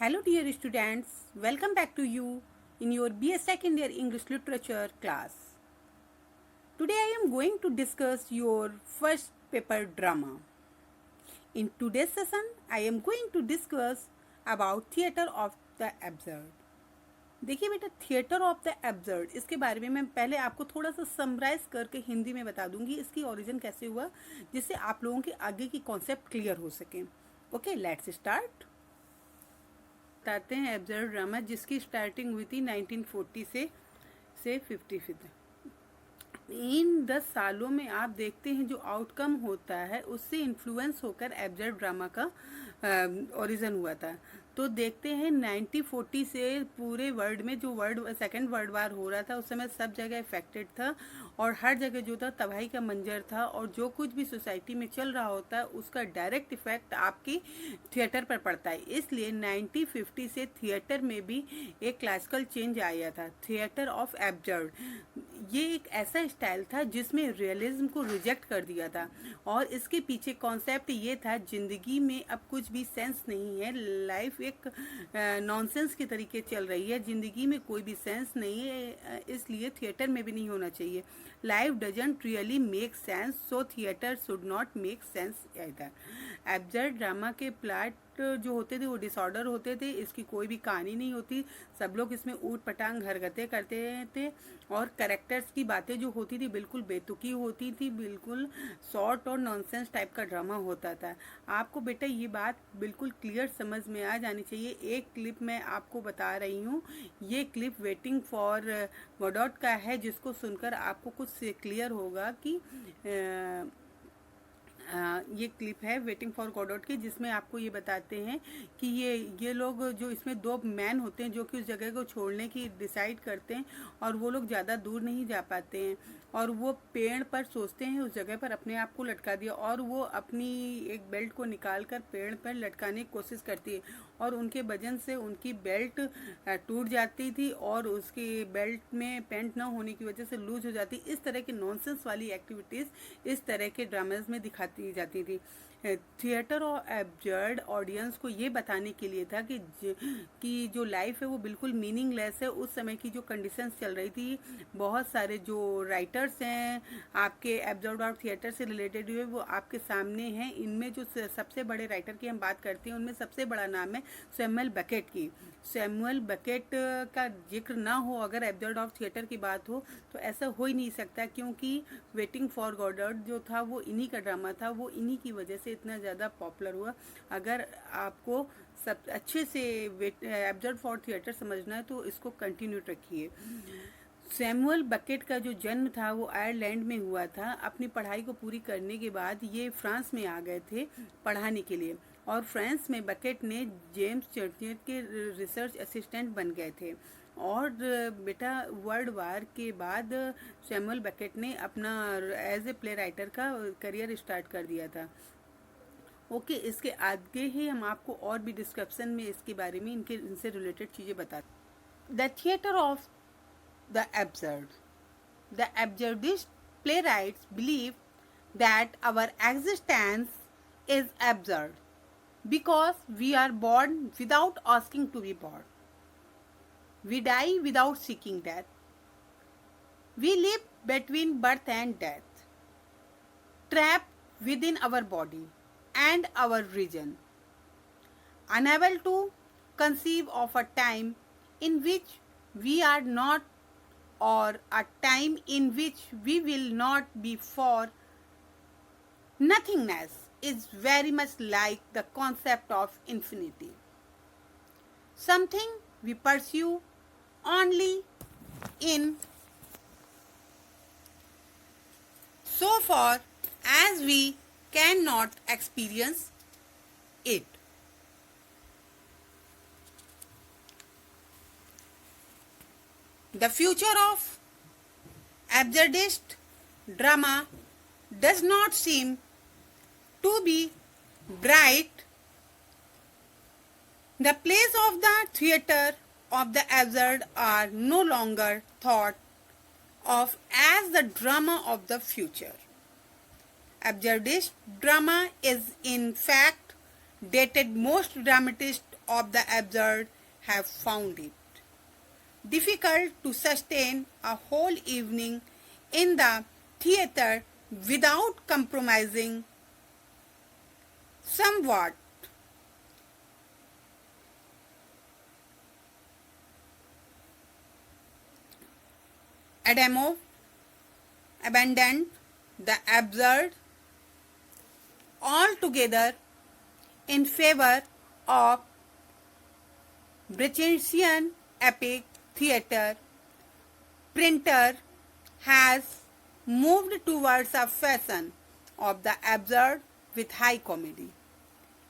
Hello dear students, welcome back to you in your BS Second Year English Literature class. Today I am going to discuss your first paper drama. In today's session, I am going to discuss about Theatre of the Absurd. देखिए बेटा, theatre of the absurd, इसके बारे में मैं पहले आपको थोड़ा सा समराइज करके हिंदी में बता दूंगी इसकी ओरिजिन कैसे हुआ, जिससे आप लोगों के आगे की कॉन्सेप्ट क्लियर हो सके. Okay, let's start. बताते हैं एब्सर्ड ड्रामा जिसकी स्टार्टिंग हुई थी 1940 से 50 तक. इन 10 सालों में आप देखते हैं जो आउटकम होता है उससे इन्फ्लुएंस होकर एब्सर्ड ड्रामा का ओरिजिन हुआ था. तो देखते हैं 1940 से पूरे वर्ल्ड में जो सेकेंड वर्ल्ड वार हो रहा था उस समय सब जगह इफेक्टेड था और हर जगह जो था तबाही का मंजर था और जो कुछ भी सोसाइटी में चल रहा होता है उसका डायरेक्ट इफेक्ट आपकी थिएटर पर पड़ता है. इसलिए 1950 से थिएटर में भी एक क्लासिकल चेंज आया था, थिएटर ऑफ एब्सर्ड. ये एक ऐसा स्टाइल था जिसमें रियलिज्म को रिजेक्ट कर दिया था और इसके पीछे कॉन्सेप्ट ये था जिंदगी में अब कुछ भी सेंस नहीं है, लाइफ एक नॉनसेंस की तरीके चल रही है, जिंदगी में कोई भी सेंस नहीं है, इसलिए थिएटर में भी नहीं होना चाहिए. Life doesn't really make sense, so theatre should not make sense either. Absurd drama के प्लॉट जो होते थे वो डिसऑर्डर होते थे, इसकी कोई भी कहानी नहीं होती, सब लोग इसमें ऊट पटांग हरकतें करते थे और कैरेक्टर्स की बातें जो होती थी बिल्कुल बेतुकी होती थी, बिल्कुल शॉर्ट और नॉनसेंस टाइप का ड्रामा होता था. आपको बेटा ये बात बिल्कुल क्लियर समझ में आ जानी चाहिए. एक क्लिप मैं आपको बता रही हूँ, ये क्लिप वेटिंग फॉर गोडॉट का है जिसको सुनकर आपको कुछ क्लियर होगा कि ये क्लिप है वेटिंग फॉर गॉडॉट की, जिसमें आपको ये बताते हैं कि ये लोग जो इसमें दो मैन होते हैं जो कि उस जगह को छोड़ने की डिसाइड करते हैं और वो लोग ज़्यादा दूर नहीं जा पाते हैं और वो पेड़ पर सोचते हैं उस जगह पर अपने आप को लटका दिया और वो अपनी एक बेल्ट को निकाल कर पेड़ पर लटकाने की कोशिश करती है और उनके वजन से उनकी बेल्ट टूट जाती थी और उसकी बेल्ट में पेंट ना होने की वजह से लूज हो जाती. इस तरह की नॉनसेंस वाली एक्टिविटीज़ इस तरह के ड्रामाज में दिखाती जाती थी. थिएटर और एब्सर्ड ऑडियंस को ये बताने के लिए था कि जो लाइफ है वो बिल्कुल मीनिंगलेस है. उस समय की जो कंडीशंस चल रही थी, बहुत सारे जो राइटर्स हैं आपके एब्सर्ड और थिएटर से रिलेटेड हुए वो आपके सामने हैं. इनमें जो सबसे बड़े राइटर की हम बात करते हैं उनमें सबसे बड़ा नाम है सैमुअल बेकेट की. सैमुअल बेकेट का जिक्र ना हो अगर एब्सर्ड ऑफ थिएटर की बात हो तो ऐसा हो ही नहीं सकता, क्योंकि वेटिंग फॉर गॉडॉट जो था वो इन्हीं का ड्रामा था, वो इन्हीं की वजह से इतना ज़्यादा पॉपुलर हुआ. अगर आपको सब अच्छे से एब्सर्ड फॉर थिएटर समझना है तो इसको कंटिन्यू रखिए. सैमुअल बेकेट का जो जन्म था वो आयरलैंड में हुआ था. अपनी पढ़ाई को पूरी करने के बाद ये फ्रांस में आ गए थे पढ़ाने के लिए और फ्रांस में बेकेट ने जेम्स चर्चिल के रिसर्च असिस्टेंट बन गए थे. और बेटा वर्ल्ड वार के बाद सैमुअल बेकेट ने अपना एज ए प्ले राइटर का करियर स्टार्ट कर दिया था. ओके, इसके आगे ही हम आपको और भी डिस्क्रिप्शन में इसके बारे में इनसे रिलेटेड चीज़ें बताते. The theatre of the absurd. The absurdist playwrights believe that our existence is absurd because we are born without asking to be born. We die without seeking death. We live between birth and death, trapped within our body and our region, unable to conceive of a time in which we are not or a time in which we will not be, for nothingness is very much like the concept of infinity, something we pursue only in so far as we cannot experience it. The future of absurdist drama does not seem to be bright. The plays of the theatre of the absurd are no longer thought of as the drama of the future. Absurdist drama is in fact dated most dramatists of the absurd have found it difficult to sustain a whole evening in the theatre without compromising somewhat. Adamov abandoned the absurd altogether in favor of Brechtian epic theatre. Printer has moved towards a fashion of the absurd with high comedy.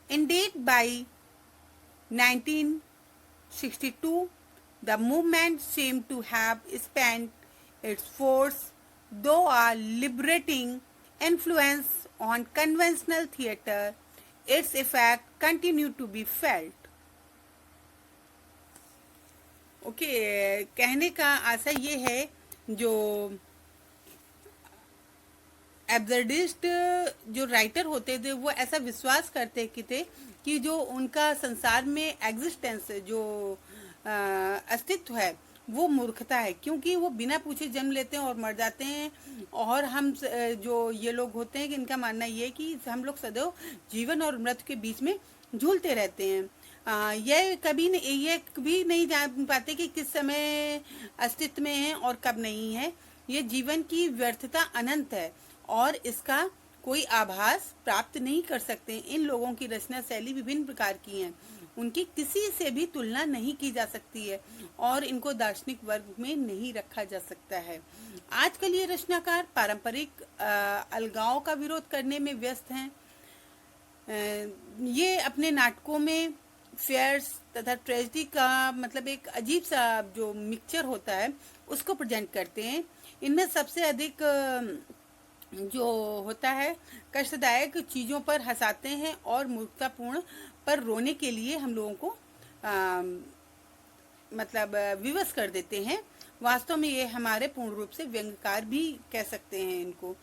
Indeed, by 1962, the movement seemed to have spent its force, though a liberating influence on conventional theatre, its effect continued to be felt. कहने का आशय ये है जो एब्सर्डिस्ट जो writer होते थे वो ऐसा विश्वास करते थे कि जो उनका संसार में एग्जिस्टेंस जो अस्तित्व है वो मूर्खता है, क्योंकि वो बिना पूछे जन्म लेते हैं और मर जाते हैं। और हम जो ये लोग होते हैं कि इनका मानना ये है कि हम लोग सदैव जीवन और मृत्यु के बीच में झूलते रहते हैं। ये कभी नहीं जान पाते कि किस समय अस्तित्व में है और कब नहीं है। ये जीवन की व्यर्थता अनंत है और इसका कोई आभास प्राप्त नहीं कर सकते। इन लोगों की रचना शैली विभिन्न प्रकार की है, उनकी किसी से भी तुलना नहीं की जा सकती है और इनको दार्शनिक वर्ग में नहीं रखा जा सकता है। आजकल ये रचनाकार पारंपरिक अलगाव का विरोध करने में व्यस्त हैं। ये अपने नाटकों में फेयर्स तथा ट्रेजेडी का मतलब एक अजीब सा जो मिक्सचर होता है उसको प्रेजेंट करते हैं। इनमें सबसे अधिक जो होता है कष्टदायक चीज़ों पर हंसाते हैं और मूर्खतापूर्ण पर रोने के लिए हम लोगों को मतलब विवश कर देते हैं। वास्तव में ये हमारे पूर्ण रूप से व्यंग्यकार भी कह सकते हैं इनको।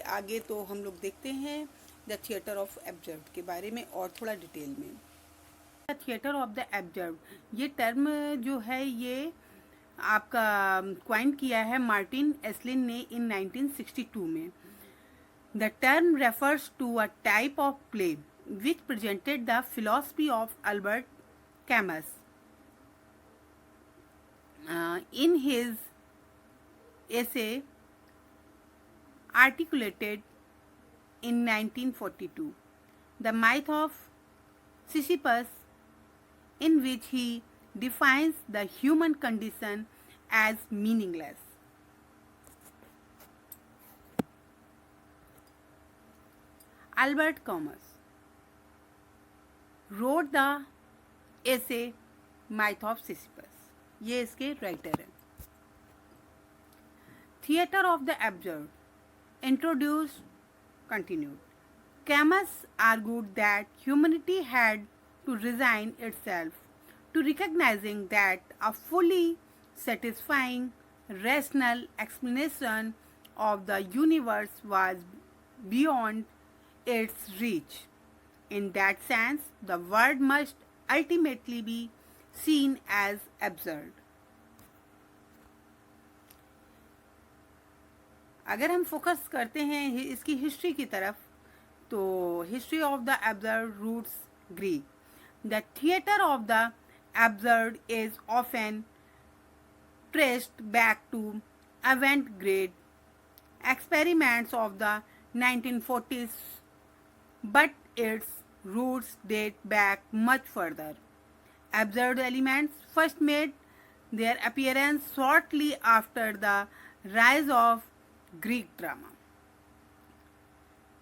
आगे तो हम लोग देखते हैं द थिएटर ऑफ एब्सर्ड के बारे में और थोड़ा डिटेल में। The theatre of the absurd, ये टर्म जो है ये आपका क्वाइन किया है मार्टिन एस्लिन ने इन 1962 में। The term refers to a type of play which presented the philosophy of Albert Camus. In his essay articulated in 1942, The Myth of Sisyphus, in which he defines the human condition as meaningless. Albert Camus wrote the essay Myth of Sisyphus. ये इसके writer हैं। Theatre of the Absurd, introduced, continued. Camus argued that humanity had to resign itself to recognizing that a fully satisfying rational explanation of the universe was beyond its reach. In that sense, the world must ultimately be seen as absurd. अगर हम focus करते हैं इसकी history की तरफ, तो history of the absurd roots Greek. The theatre of the absurd is often traced back to avant-garde experiments of the 1940s, but its roots date back much further. Absurd elements first made their appearance shortly after the rise of Greek drama.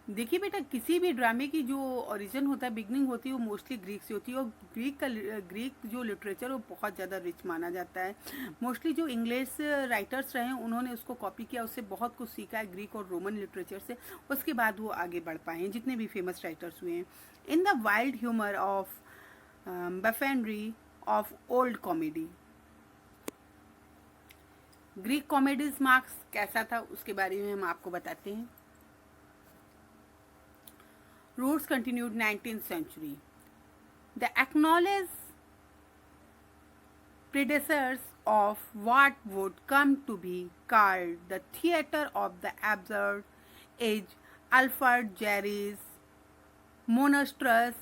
देखिए बेटा, किसी भी ड्रामे की जो origin होता है, beginning होती है, वो मोस्टली ग्रीक से होती है और ग्रीक जो लिटरेचर वो बहुत ज़्यादा रिच माना जाता है. मोस्टली जो इंग्लिश राइटर्स रहे हैं उन्होंने उसको कॉपी किया, उससे बहुत कुछ सीखा है ग्रीक और रोमन लिटरेचर से. उसके बाद वो आगे बढ़ पाए हैं जितने भी फेमस राइटर्स हुए हैं. In the wild humour of buffoonery of old comedy, Greek comedies marks कैसा था उसके बारे में हम आपको बताते हैं. Roots continued 19th century. The acknowledged predecessors of what would come to be called the theater of the absurd is Alfred Jarry's monstrous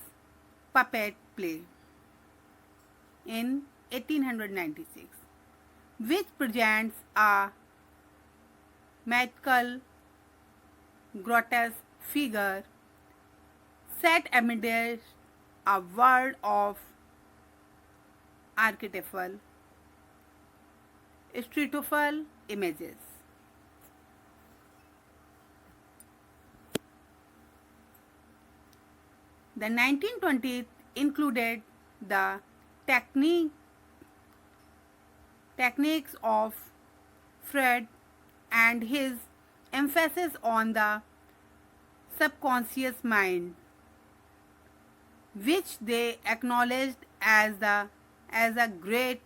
puppet play in 1896, which presents a magical, grotesque figure set amidst a world of archetypal, stereotypal images. The 1920s included the techniques of Freud and his emphasis on the subconscious mind, which they acknowledged as a great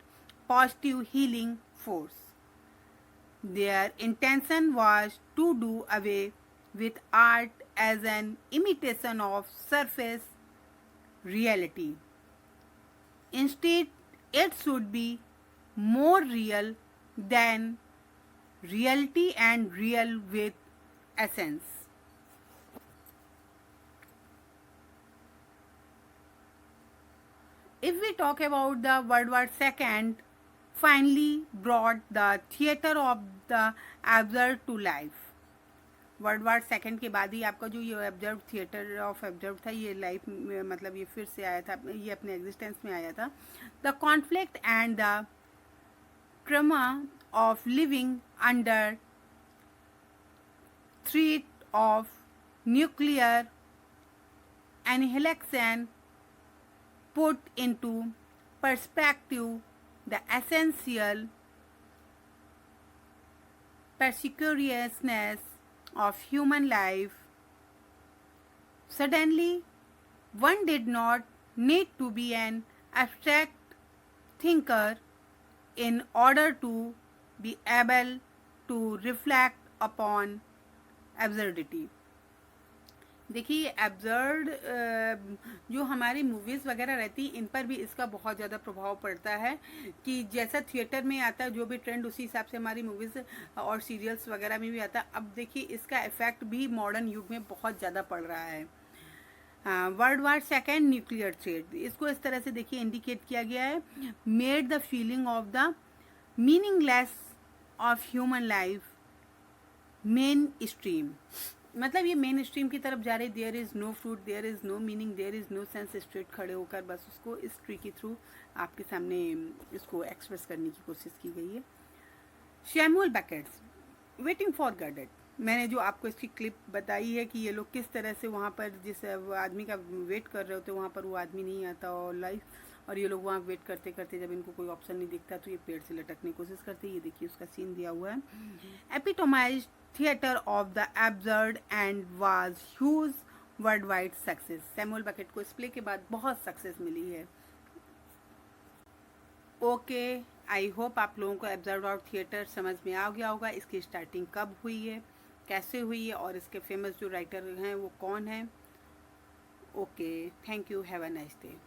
positive healing force. Their intention was to do away with art as an imitation of surface reality. Instead, it should be more real than reality and real with essence. If we talk about the World War II, finally brought the theater of the absurd to life. World war second के बाद ही आपका जो ये observe theatre of observe था, ये life मतलब ये फिर से आया था, ये अपने एग्जिस्टेंस में आया था. The conflict and the trauma of living under threat of nuclear annihilation put into perspective the essential precariousness of human life. Suddenly, one did not need to be an abstract thinker in order to be able to reflect upon absurdity. देखिए absurd जो हमारी movies वगैरह रहती इन पर भी इसका बहुत ज़्यादा प्रभाव पड़ता है कि जैसा थिएटर में आता है जो भी ट्रेंड उसी हिसाब से हमारी मूवीज़ और सीरियल्स वगैरह में भी आता है. अब देखिए इसका इफ़ेक्ट भी मॉडर्न युग में बहुत ज़्यादा पड़ रहा है. World war second nuclear threat, इसको इस तरह से देखिए इंडिकेट किया गया है. Made the feeling of the meaningless of human life main stream, मतलब ये मेन स्ट्रीम की तरफ जा रही. There is no fruit, there is no meaning, there is no sense. Straight खड़े होकर बस उसको इस ट्री के थ्रू आपके सामने इसको एक्सप्रेस करने की कोशिश की गई है. शैमुअल बेकेट्स वेटिंग फॉर गॉडेट, मैंने जो आपको इसकी क्लिप बताई है कि ये लोग किस तरह से वहाँ पर जिस आदमी का वेट कर रहे होते वहाँ पर वो आदमी नहीं आता और ये लोग वहाँ वेट करते करते जब इनको कोई ऑप्शन नहीं दिखता तो ये पेड़ से लटकने की कोशिश करते. ये देखिए उसका सीन दिया हुआ है. Epitomized theatre of the absurd and was huge world wide success. Samuel Beckett को इस प्ले के बाद बहुत सक्सेस मिली है. ओके, आई होप आप लोगों को एब्सर्ड ऑफ थिएटर समझ में आ गया होगा. इसकी स्टार्टिंग कब हुई है, कैसे हुई है और इसके फेमस जो राइटर हैं वो कौन है. Okay, thank you, have a nice day.